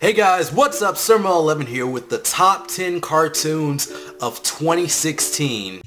Hey guys, what's up? Sirmo11 here with the top 10 cartoons of 2016.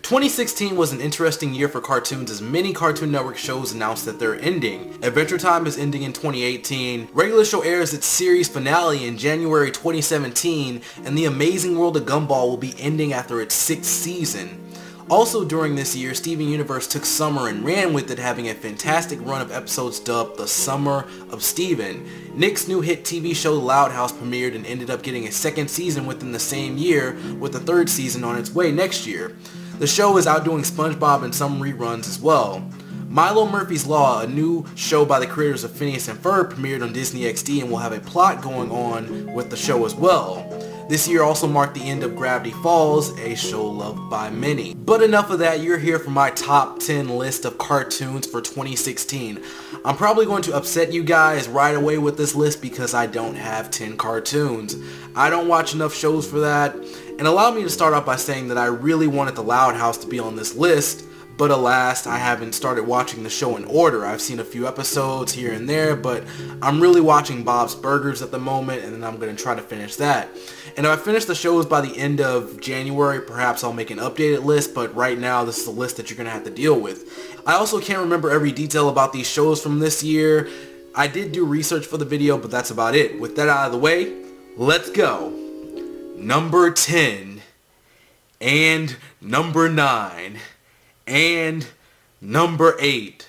"2016 was an interesting year for cartoons as many Cartoon Network shows announced that they're ending. Adventure Time is ending in 2018, Regular Show airs its series finale in January 2017, and The Amazing World of Gumball will be ending after its 6th season. Also during this year, Steven Universe took summer and ran with it, having a fantastic run of episodes dubbed The Summer of Steven. Nick's new hit TV show Loud House premiered and ended up getting a 2nd season within the same year, with the 3rd season on its way next year. The show is outdoing SpongeBob in some reruns as well. Milo Murphy's Law, a new show by the creators of Phineas and Ferb, premiered on Disney XD and will have a plot going on with the show as well. This year also marked the end of Gravity Falls, a show loved by many. But enough of that, you're here for my top 10 list of cartoons for 2016. I'm probably going to upset you guys right away with this list because I don't have 10 cartoons. I don't watch enough shows for that. And allow me to start off by saying that I really wanted the Loud House to be on this list, but alas, I haven't started watching the show in order. I've seen a few episodes here and there, but I'm really watching Bob's Burgers at the moment, and then I'm going to try to finish that. And if I finish the shows by the end of January, perhaps I'll make an updated list, but right now this is the list that you're going to have to deal with. I also can't remember every detail about these shows from this year. I did do research for the video, but that's about it. With that out of the way, let's go. Number 10, and number 9, and number 8,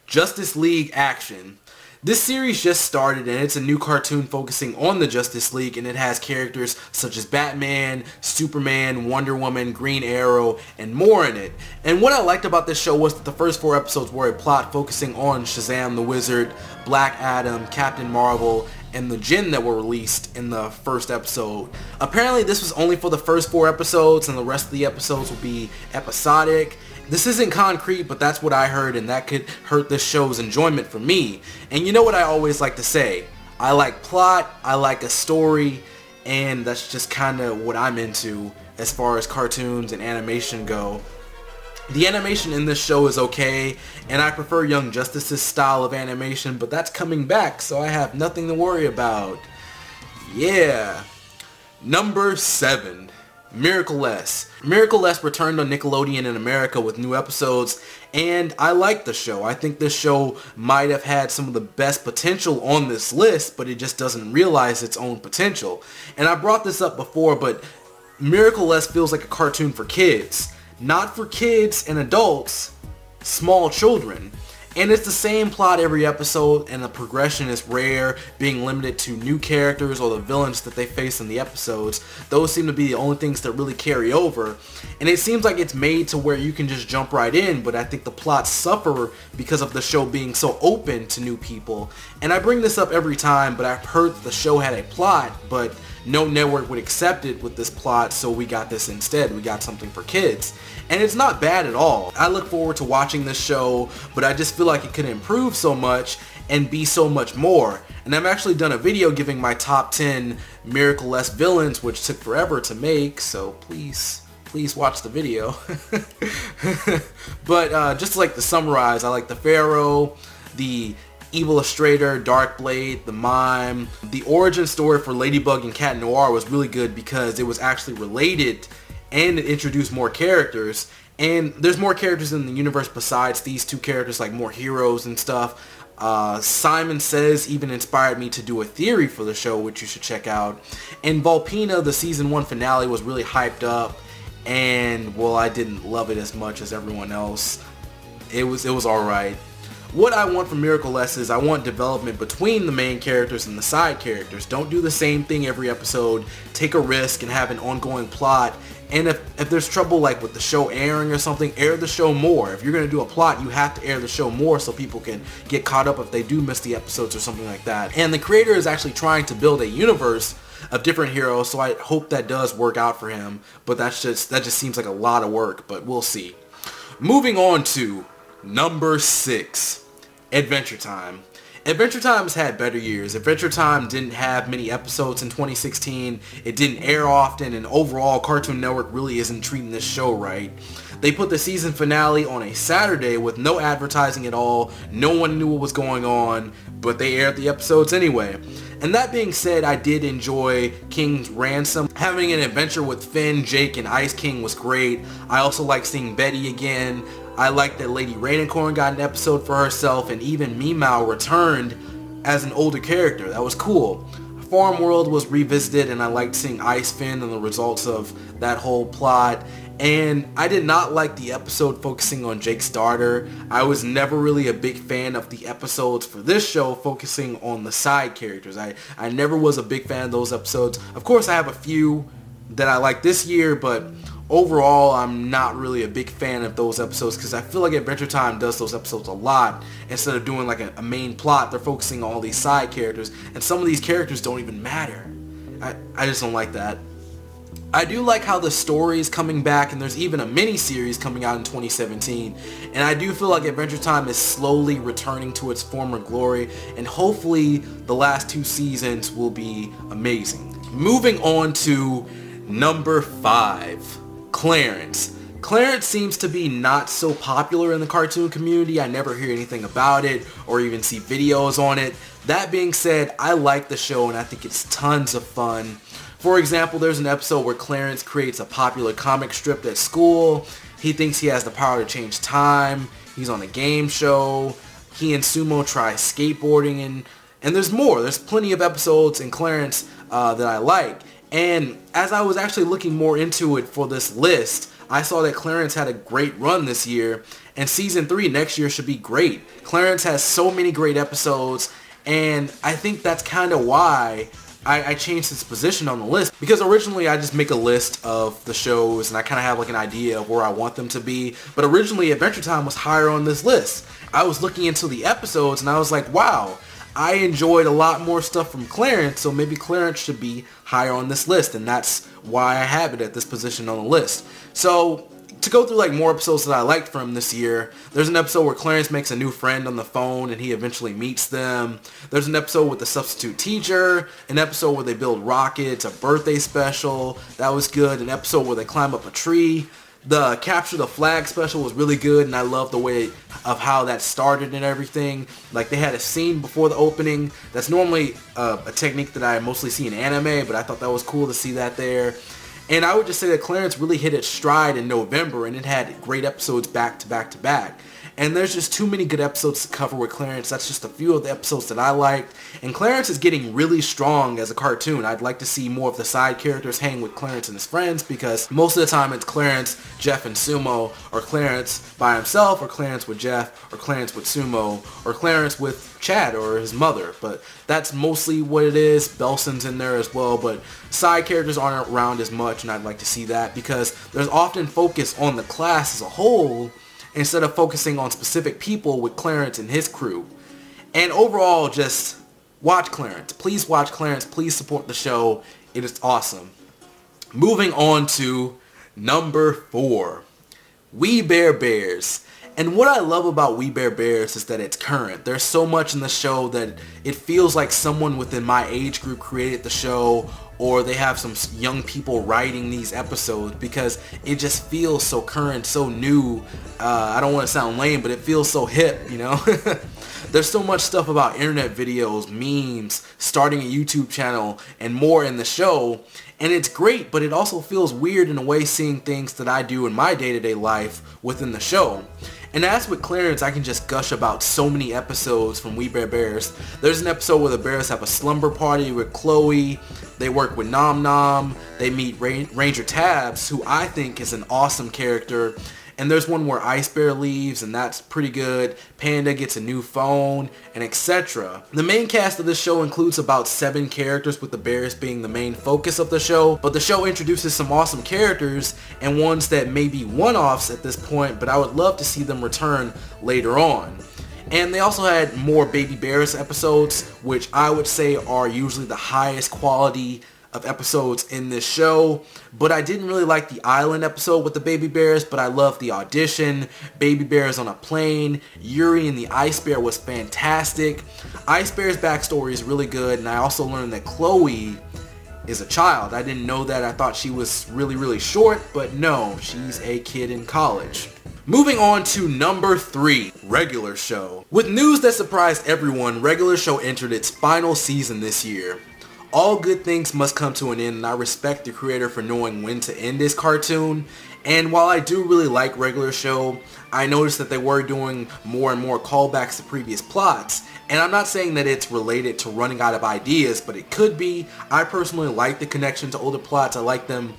Justice League Action. This series just started and it's a new cartoon focusing on the Justice League, and it has characters such as Batman, Superman, Wonder Woman, Green Arrow, and more in it. And what I liked about this show was that the first 4 episodes were a plot focusing on Shazam the Wizard, Black Adam, Captain Marvel, and the Djinn that were released in the first episode. Apparently this was only for the first 4 episodes and the rest of the episodes will be episodic. This isn't concrete, but that's what I heard, and that could hurt this show's enjoyment for me. And you know what I always like to say, I like plot, I like a story, and that's just kind of what I'm into as far as cartoons and animation go. The animation in this show is okay, and I prefer Young Justice's style of animation, but that's coming back, so I have nothing to worry about. Yeah. Number 7. Miracle-less. Miracle-less returned on Nickelodeon in America with new episodes, and I like the show. I think this show might have had some of the best potential on this list, but it just doesn't realize its own potential. And I brought this up before, but Miracle-less feels like a cartoon for kids. Not for kids and adults, small children. And it's the same plot every episode, and the progression is rare, being limited to new characters or the villains that they face in the episodes. Those seem to be the only things that really carry over. And it seems like it's made to where you can just jump right in, but I think the plots suffer because of the show being so open to new people. And I bring this up every time, but I've heard that the show had a plot, but no network would accept it with this plot, so we got this instead. We got something for kids. And it's not bad at all. I look forward to watching this show, but I just feel like it could improve so much and be so much more. And I've actually done a video giving my top 10 Miracle-less villains, which took forever to make, so please watch the video. But just like to summarize, I like the Pharaoh, the Evil Illustrator, Darkblade, the Mime. The origin story for Ladybug and Cat Noir was really good because it was actually related and it introduced more characters. And there's more characters in the universe besides these 2 characters, like more heroes and stuff. Simon Says even inspired me to do a theory for the show, which you should check out. And Volpina, the season 1 finale, was really hyped up, and well, I didn't love it as much as everyone else. It was alright. What I want from Miracle-less is I want development between the main characters and the side characters. Don't do the same thing every episode. Take a risk and have an ongoing plot. And if there's trouble like with the show airing or something, air the show more. If you're going to do a plot, you have to air the show more so people can get caught up if they do miss the episodes or something like that. And the creator is actually trying to build a universe of different heroes, so I hope that does work out for him. But that just seems like a lot of work, but we'll see. Moving on to number 6. Adventure Time. Adventure Time's had better years. Adventure Time didn't have many episodes in 2016. It didn't air often, and overall, Cartoon Network really isn't treating this show right. They put the season finale on a Saturday with no advertising at all. No one knew what was going on, but they aired the episodes anyway. And that being said, I did enjoy King's Ransom. Having an adventure with Finn, Jake, and Ice King was great. I also like seeing Betty again. I like that Lady Rainicorn got an episode for herself, and even Meow returned as an older character. That was cool. Farm World was revisited, and I liked seeing Ice Finn and the results of that whole plot. And I did not like the episode focusing on Jake's daughter. I was never really a big fan of the episodes for this show focusing on the side characters. I never was a big fan of those episodes. Of course, I have a few that I like this year, but overall, I'm not really a big fan of those episodes because I feel like Adventure Time does those episodes a lot. Instead of doing like a main plot, they're focusing on all these side characters, and some of these characters don't even matter. I just don't like that. I do like how the story is coming back, and there's even a mini-series coming out in 2017, and I do feel like Adventure Time is slowly returning to its former glory, and hopefully the last 2 seasons will be amazing. Moving on to number 5, Clarence. Clarence seems to be not so popular in the cartoon community. I never hear anything about it or even see videos on it. That being said, I like the show and I think it's tons of fun. For example, there's an episode where Clarence creates a popular comic strip at school. He thinks he has the power to change time. He's on a game show. He and Sumo try skateboarding, and there's more. There's plenty of episodes in Clarence that I like. And as I was actually looking more into it for this list, I saw that Clarence had a great run this year, and season 3 next year should be great. Clarence has so many great episodes, and I think that's kind of why I changed his position on the list, because originally I just make a list of the shows and I kind of have like an idea of where I want them to be, but originally Adventure Time was higher on this list. I was looking into the episodes and I was like, wow, I enjoyed a lot more stuff from Clarence, so maybe Clarence should be higher on this list, and that's why I have it at this position on the list. So to go through like more episodes that I liked from this year, there's an episode where Clarence makes a new friend on the phone and he eventually meets them. There's an episode with the substitute teacher, an episode where they build rockets, a birthday special, that was good, an episode where they climb up a tree. The Capture the Flag special was really good, and I love the way of how that started and everything. Like, they had a scene before the opening. That's normally a technique that I mostly see in anime, but I thought that was cool to see that there. And I would just say that Clarence really hit its stride in November, and it had great episodes back to back to back. And there's just too many good episodes to cover with Clarence. That's just a few of the episodes that I liked. And Clarence is getting really strong as a cartoon. I'd like to see more of the side characters hang with Clarence and his friends, because most of the time it's Clarence, Jeff, and Sumo, or Clarence by himself, or Clarence with Jeff, or Clarence with Sumo, or Clarence with Chad or his mother. But that's mostly what it is. Belson's in there as well, but side characters aren't around as much, and I'd like to see that, because there's often focus on the class as a whole instead of focusing on specific people with Clarence and his crew. And overall, just watch Clarence. Please watch Clarence. Please support the show. It is awesome. Moving on to number 4, We Bare Bears. And what I love about We Bare Bears is that it's current. There's so much in the show that it feels like someone within my age group created the show, or they have some young people writing these episodes, because it just feels so current, so new. I don't want to sound lame, but it feels so hip, you know? There's so much stuff about internet videos, memes, starting a YouTube channel, and more in the show. And it's great, but it also feels weird in a way, seeing things that I do in my day-to-day life within the show. And as with Clarence, I can just gush about so many episodes from We Bare Bears. There's an episode where the bears have a slumber party with Chloe. They work with Nom Nom. They meet Ranger Tabs, who I think is an awesome character. And there's one where Ice Bear leaves, and that's pretty good. Panda gets a new phone, and etc. The main cast of this show includes about 7 characters, with the bears being the main focus of the show. But the show introduces some awesome characters, and ones that may be one-offs at this point, but I would love to see them return later on. And they also had more Baby Bears episodes, which I would say are usually the highest quality of episodes in this show. But I didn't really like the island episode with the Baby Bears, but I loved the audition, Baby Bears on a plane, Yuri and the Ice Bear was fantastic. Ice Bear's backstory is really good, and I also learned that Chloe is a child. I didn't know that. I thought she was really short, but no, she's a kid in college. Moving on to number 3, Regular Show. With news that surprised everyone, Regular Show entered its final season this year. All good things must come to an end, and I respect the creator for knowing when to end this cartoon. And while I do really like Regular Show, I noticed that they were doing more and more callbacks to previous plots. And I'm not saying that it's related to running out of ideas, but it could be. I personally like the connection to older plots. I like them,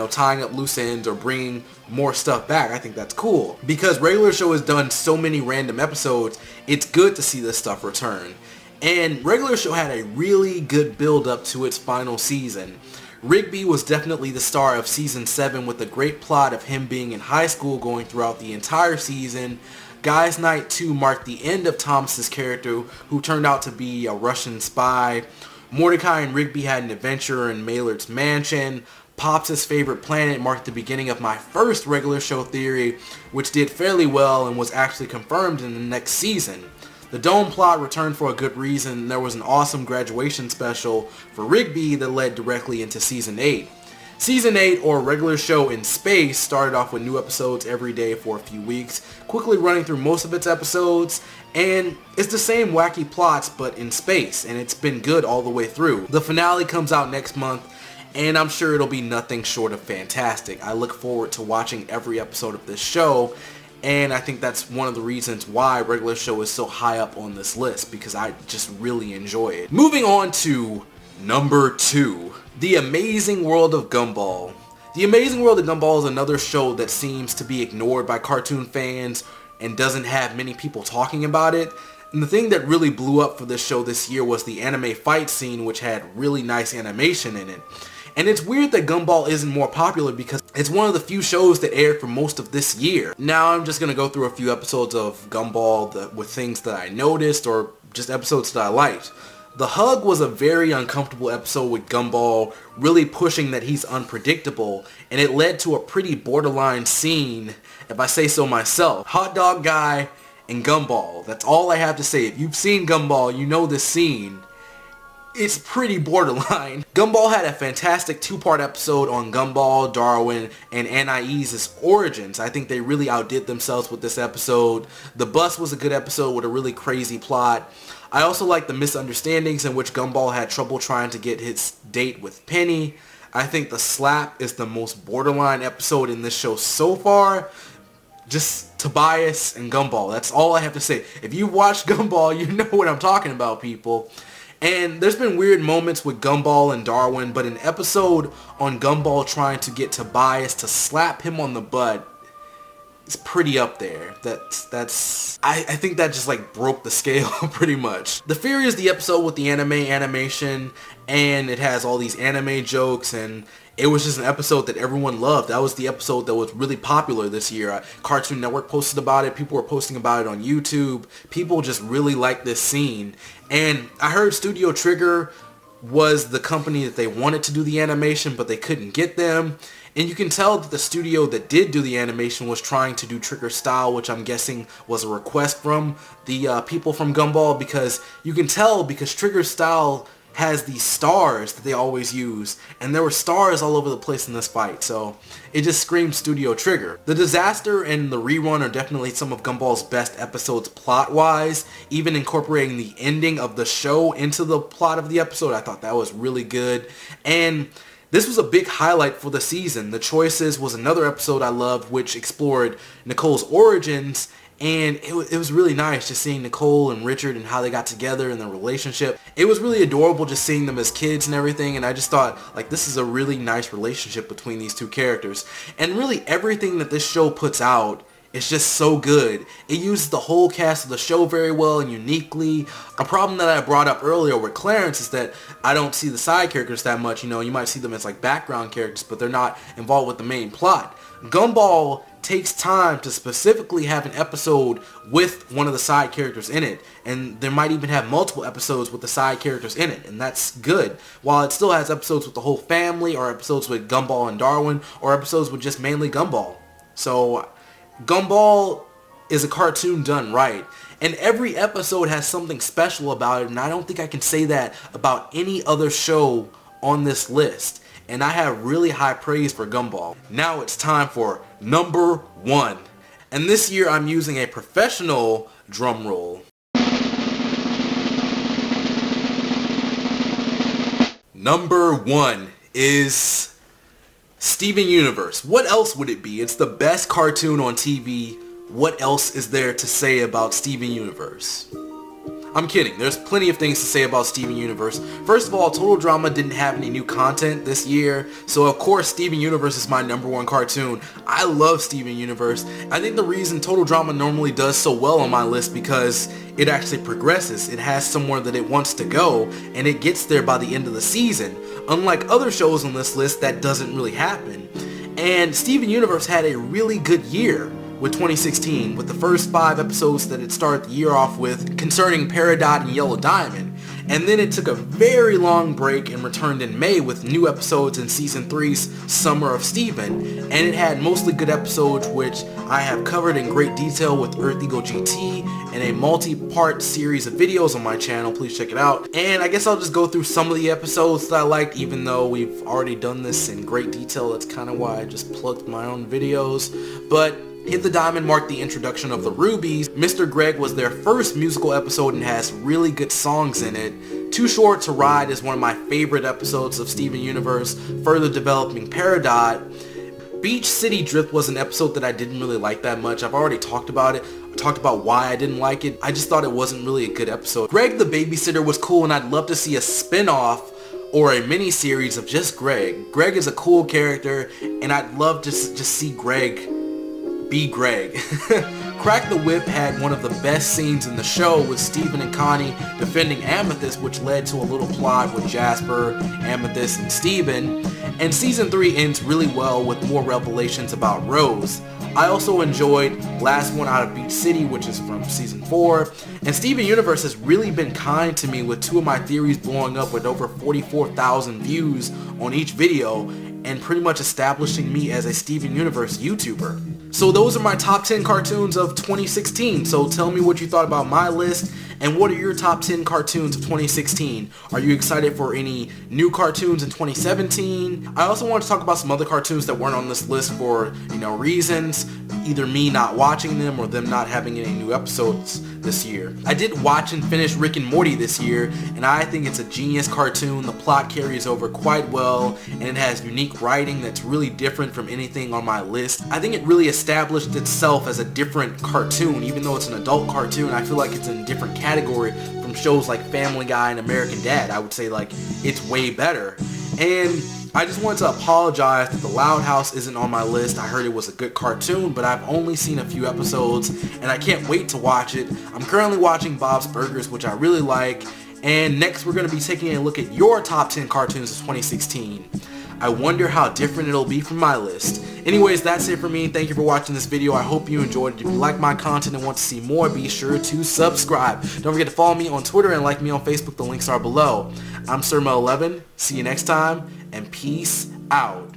tying up loose ends or bringing more stuff back. I think that's cool. Because Regular Show has done so many random episodes, it's good to see this stuff return. And Regular Show had a really good build up to its final season. Rigby was definitely the star of season 7 with a great plot of him being in high school going throughout the entire season. Guys Night 2 marked the end of Thomas's character, who turned out to be a Russian spy. Mordecai and Rigby had an adventure in Maylard's mansion. Pops' favorite planet marked the beginning of my first Regular Show theory, which did fairly well and was actually confirmed in the next season. The Dome plot returned for a good reason. There was an awesome graduation special for Rigby that led directly into Season 8. Season 8, or Regular Show in Space, started off with new episodes every day for a few weeks, quickly running through most of its episodes, and it's the same wacky plots but in space, and it's been good all the way through. The finale comes out next month, and I'm sure it'll be nothing short of fantastic. I look forward to watching every episode of this show, and I think that's one of the reasons why Regular Show is so high up on this list, because I just really enjoy it. Moving on to number 2, The Amazing World of Gumball. The Amazing World of Gumball is another show that seems to be ignored by cartoon fans and doesn't have many people talking about it. And the thing that really blew up for this show this year was the anime fight scene, which had really nice animation in it. And it's weird that Gumball isn't more popular because it's one of the few shows that aired for most of this year. Now I'm just going to go through a few episodes of Gumball with things that I noticed or just episodes that I liked. The Hug was a very uncomfortable episode with Gumball really pushing that he's unpredictable, and it led to a pretty borderline scene, if I say so myself. Hot Dog Guy and Gumball. That's all I have to say. If you've seen Gumball, you know this scene. It's pretty borderline. Gumball had a fantastic 2-part episode on Gumball, Darwin, and Anais' origins. I think they really outdid themselves with this episode. The Bus was a good episode with a really crazy plot. I also like the misunderstandings in which Gumball had trouble trying to get his date with Penny. I think the Slap is the most borderline episode in this show so far. Just Tobias and Gumball. That's all I have to say. If you watch Gumball, you know what I'm talking about, people. And there's been weird moments with Gumball and Darwin, but an episode on Gumball trying to get Tobias to slap him on the butt is pretty up there. I think that just like broke the scale pretty much. The Fury is the episode with the anime animation, and it has all these anime jokes, and it was just an episode that everyone loved. That was the episode that was really popular this year. Cartoon Network posted about it. People were posting about it on YouTube. People just really liked this scene. And I heard Studio Trigger was the company that they wanted to do the animation, but they couldn't get them. And you can tell that the studio that did do the animation was trying to do Trigger style, which I'm guessing was a request from the people from Gumball, because you can tell because Trigger style has these stars that they always use, and there were stars all over the place in this fight, so it just screamed Studio Trigger. The Disaster and the Rerun are definitely some of Gumball's best episodes plot-wise, even incorporating the ending of the show into the plot of the episode. I thought that was really good, and this was a big highlight for the season. The Choices was another episode I loved, which explored Nicole's origins, and it was really nice just seeing Nicole and Richard and how they got together and their relationship. It was really adorable just seeing them as kids and everything, and I just thought, like, this is a really nice relationship between these two characters. And really everything that this show puts out is just so good. It uses the whole cast of the show very well and uniquely. A problem that I brought up earlier with Clarence is that I don't see the side characters that much. You might see them as like background characters, but they're not involved with the main plot. Gumball takes time to specifically have an episode with one of the side characters in it, and there might even have multiple episodes with the side characters in it, and that's good. While it still has episodes with the whole family, or episodes with Gumball and Darwin, or episodes with just mainly Gumball. So Gumball is a cartoon done right. And every episode has something special about it, and I don't think I can say that about any other show on this list. And I have really high praise for Gumball. Now it's time for number 1. And this year I'm using a professional drum roll. Number 1 is Steven Universe. What else would it be? It's the best cartoon on TV. What else is there to say about Steven Universe? I'm kidding. There's plenty of things to say about Steven Universe. First of all, Total Drama didn't have any new content this year, so of course Steven Universe is my number 1 cartoon. I love Steven Universe. I think the reason Total Drama normally does so well on my list because it actually progresses. It has somewhere that it wants to go, and it gets there by the end of the season. Unlike other shows on this list, that doesn't really happen. And Steven Universe had a really good year with 2016, with the first 5 episodes that it started the year off with concerning Peridot and Yellow Diamond. And then it took a very long break and returned in May with new episodes in Season 3's Summer of Steven. And it had mostly good episodes, which I have covered in great detail with Earth Eagle GT and a multi-part series of videos on my channel. Please check it out. And I guess I'll just go through some of the episodes that I liked, even though we've already done this in great detail. That's kind of why I just plugged my own videos. But Hit the Diamond marked the introduction of the Rubies. Mr. Greg was their first musical episode and has really good songs in it. Too Short to Ride is one of my favorite episodes of Steven Universe, further developing Peridot. Beach City Drift was an episode that I didn't really like that much. I've already talked about it. I talked about why I didn't like it. I just thought it wasn't really a good episode. Greg the Babysitter was cool, and I'd love to see a spin-off or a mini-series of just Greg. Greg is a cool character, and I'd love to just see Greg be Greg. Crack the Whip had one of the best scenes in the show with Steven and Connie defending Amethyst, which led to a little plot with Jasper, Amethyst, and Steven. And Season 3 ends really well with more revelations about Rose. I also enjoyed Last One Out of Beach City, which is from Season 4. And Steven Universe has really been kind to me with 2 of my theories blowing up with over 44,000 views on each video and pretty much establishing me as a Steven Universe YouTuber. So those are my top 10 cartoons of 2016. So tell me what you thought about my list, and what are your top 10 cartoons of 2016? Are you excited for any new cartoons in 2017? I also want to talk about some other cartoons that weren't on this list for, reasons, either me not watching them or them not having any new episodes this year. I did watch and finish Rick and Morty this year, and I think it's a genius cartoon. The plot carries over quite well, and it has unique writing that's really different from anything on my list. I think it really established itself as a different cartoon. Even though it's an adult cartoon, I feel like it's in a different category from shows like Family Guy and American Dad. I would say it's way better. And I just wanted to apologize that The Loud House isn't on my list. I heard it was a good cartoon, but I've only seen a few episodes, and I can't wait to watch it. I'm currently watching Bob's Burgers, which I really like, and next we're going to be taking a look at your top 10 cartoons of 2016. I wonder how different it'll be from my list. Anyways, that's it for me. Thank you for watching this video. I hope you enjoyed it. If you like my content and want to see more, be sure to subscribe. Don't forget to follow me on Twitter and like me on Facebook. The links are below. I'm Surma11. See you next time, and peace out.